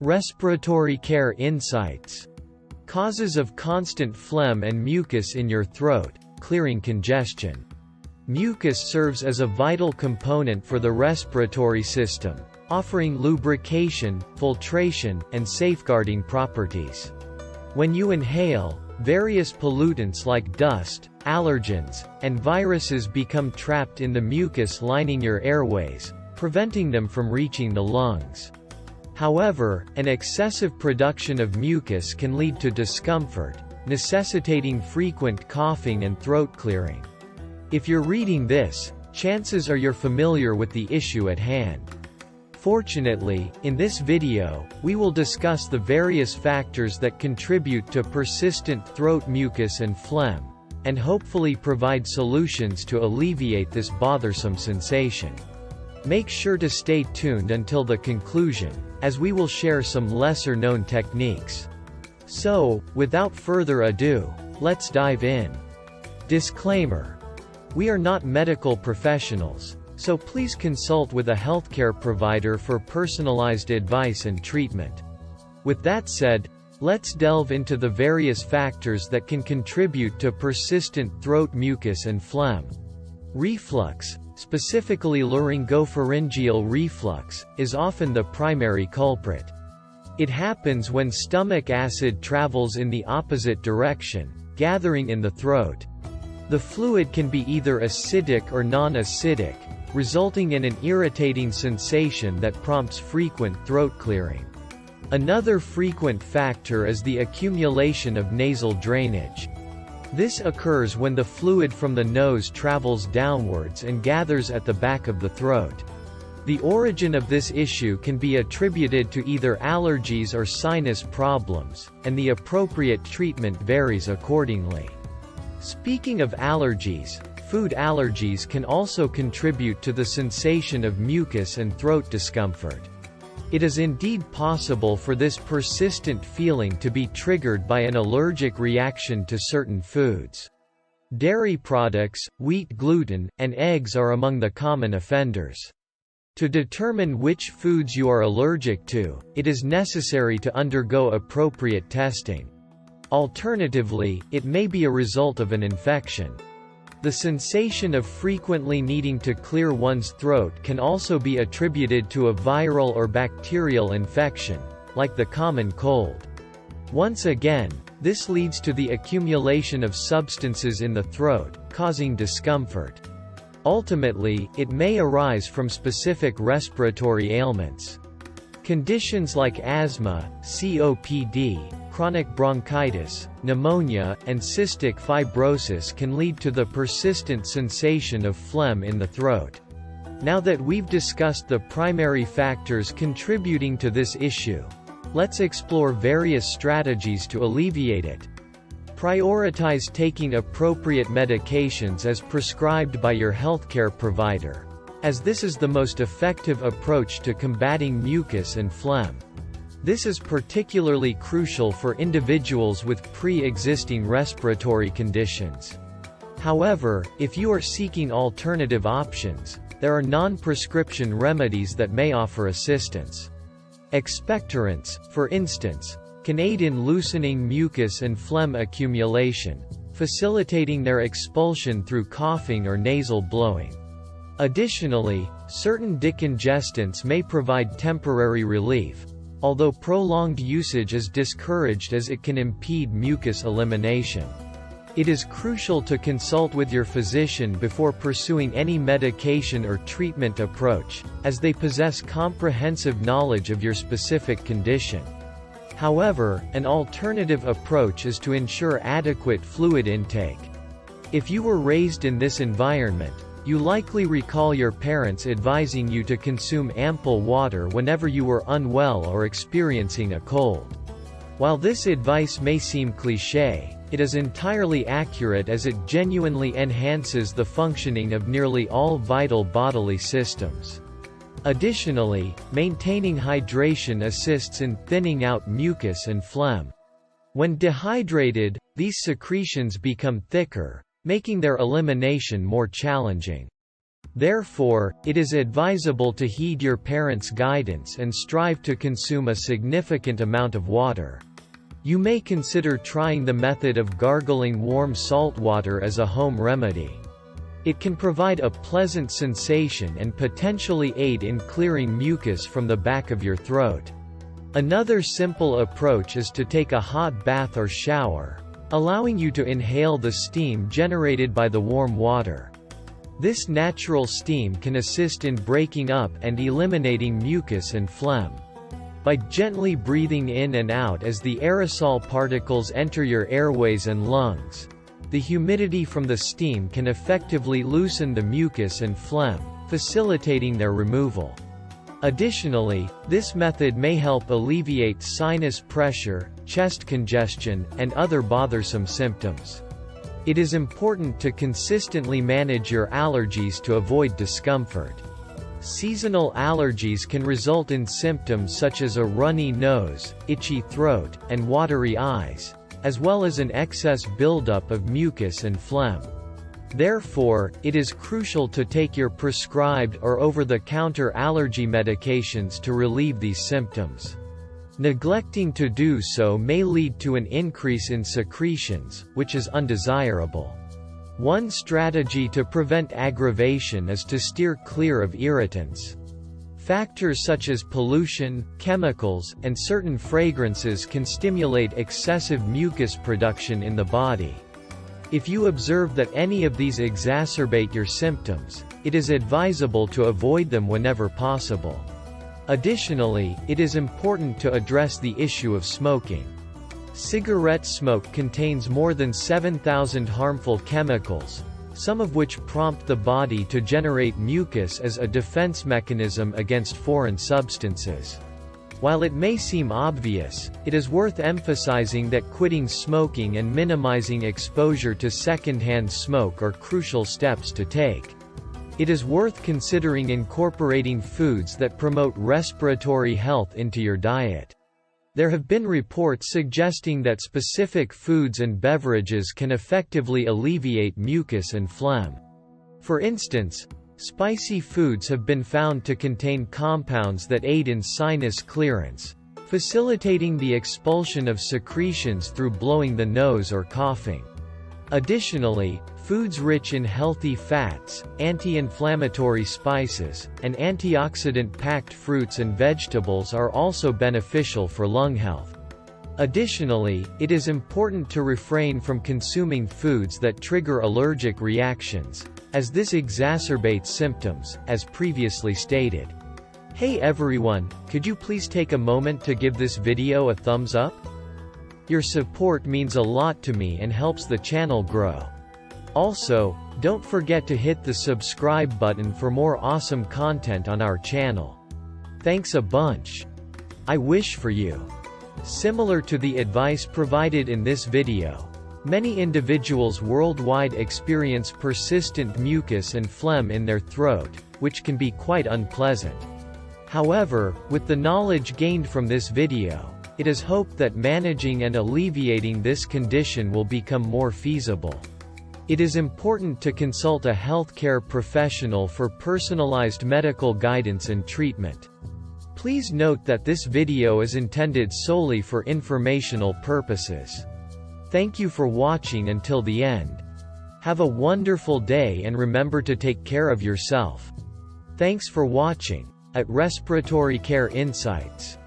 Respiratory care insights. Causes of constant phlegm and mucus in your throat, clearing congestion. Mucus serves as a vital component for the respiratory system, offering lubrication, filtration, and safeguarding properties. When you inhale, various pollutants like dust, allergens, and viruses become trapped in the mucus lining your airways, preventing them from reaching the lungs. However, an excessive production of mucus can lead to discomfort, necessitating frequent coughing and throat clearing. If you're reading this, chances are you're familiar with the issue at hand. Fortunately, in this video, we will discuss the various factors that contribute to persistent throat mucus and phlegm, and hopefully provide solutions to alleviate this bothersome sensation. Make sure to stay tuned until the conclusion, as we will share some lesser-known techniques. So, without further ado, let's dive in. Disclaimer: we are not medical professionals, so please consult with a healthcare provider for personalized advice and treatment. With that said, let's delve into the various factors that can contribute to persistent throat mucus and phlegm. Reflux, specifically laryngopharyngeal reflux, is often the primary culprit. It happens when stomach acid travels in the opposite direction, gathering in the throat. The fluid can be either acidic or non-acidic, resulting in an irritating sensation that prompts frequent throat clearing. Another frequent factor is the accumulation of nasal drainage. This occurs when the fluid from the nose travels downwards and gathers at the back of the throat. The origin of this issue can be attributed to either allergies or sinus problems, and the appropriate treatment varies accordingly. Speaking of allergies, food allergies can also contribute to the sensation of mucus and throat discomfort. It is indeed possible for this persistent feeling to be triggered by an allergic reaction to certain foods. Dairy products, wheat gluten, and eggs are among the common offenders. To determine which foods you are allergic to, it is necessary to undergo appropriate testing. Alternatively, it may be a result of an infection. The sensation of frequently needing to clear one's throat can also be attributed to a viral or bacterial infection, like the common cold. Once again, this leads to the accumulation of substances in the throat, causing discomfort. Ultimately, it may arise from specific respiratory ailments. Conditions like asthma, COPD, chronic bronchitis, pneumonia, and cystic fibrosis can lead to the persistent sensation of phlegm in the throat. Now that we've discussed the primary factors contributing to this issue, let's explore various strategies to alleviate it. Prioritize taking appropriate medications as prescribed by your healthcare provider, as this is the most effective approach to combating mucus and phlegm. This is particularly crucial for individuals with pre-existing respiratory conditions. However, if you are seeking alternative options, there are non-prescription remedies that may offer assistance. Expectorants, for instance, can aid in loosening mucus and phlegm accumulation, facilitating their expulsion through coughing or nasal blowing. Additionally, certain decongestants may provide temporary relief, although prolonged usage is discouraged as it can impede mucus elimination. It is crucial to consult with your physician before pursuing any medication or treatment approach, as they possess comprehensive knowledge of your specific condition. However, an alternative approach is to ensure adequate fluid intake. If you were raised in this environment, you likely recall your parents advising you to consume ample water whenever you were unwell or experiencing a cold. While this advice may seem cliché, it is entirely accurate as it genuinely enhances the functioning of nearly all vital bodily systems. Additionally, maintaining hydration assists in thinning out mucus and phlegm. When dehydrated, these secretions become thicker, making their elimination more challenging. Therefore, it is advisable to heed your parents' guidance and strive to consume a significant amount of water. You may consider trying the method of gargling warm salt water as a home remedy. It can provide a pleasant sensation and potentially aid in clearing mucus from the back of your throat. Another simple approach is to take a hot bath or shower, allowing you to inhale the steam generated by the warm water. This natural steam can assist in breaking up and eliminating mucus and phlegm. By gently breathing in and out as the aerosol particles enter your airways and lungs, the humidity from the steam can effectively loosen the mucus and phlegm, facilitating their removal. Additionally, this method may help alleviate sinus pressure, chest congestion, and other bothersome symptoms. It is important to consistently manage your allergies to avoid discomfort. Seasonal allergies can result in symptoms such as a runny nose, itchy throat, and watery eyes, as well as an excess buildup of mucus and phlegm. Therefore, it is crucial to take your prescribed or over-the-counter allergy medications to relieve these symptoms. Neglecting to do so may lead to an increase in secretions, which is undesirable. One strategy to prevent aggravation is to steer clear of irritants. Factors such as pollution, chemicals, and certain fragrances can stimulate excessive mucus production in the body. If you observe that any of these exacerbate your symptoms, it is advisable to avoid them whenever possible. Additionally, it is important to address the issue of smoking. Cigarette smoke contains more than 7,000 harmful chemicals, some of which prompt the body to generate mucus as a defense mechanism against foreign substances. While it may seem obvious, it is worth emphasizing that quitting smoking and minimizing exposure to secondhand smoke are crucial steps to take. It is worth considering incorporating foods that promote respiratory health into your diet. There have been reports suggesting that specific foods and beverages can effectively alleviate mucus and phlegm. For instance, spicy foods have been found to contain compounds that aid in sinus clearance, facilitating the expulsion of secretions through blowing the nose or coughing. Additionally, foods rich in healthy fats, anti-inflammatory spices, and antioxidant-packed fruits and vegetables are also beneficial for lung health. Additionally, it is important to refrain from consuming foods that trigger allergic reactions, as this exacerbates symptoms, as previously stated. Hey everyone, could you please take a moment to give this video a thumbs up? Your support means a lot to me and helps the channel grow. Also, don't forget to hit the subscribe button for more awesome content on our channel. Thanks a bunch. I wish for you. Similar to the advice provided in this video, many individuals worldwide experience persistent mucus and phlegm in their throat, which can be quite unpleasant. However, with the knowledge gained from this video, it is hoped that managing and alleviating this condition will become more feasible. It is important to consult a healthcare professional for personalized medical guidance and treatment. Please note that this video is intended solely for informational purposes. Thank you for watching until the end. Have a wonderful day and remember to take care of yourself. Thanks for watching at Respiratory Care Insights.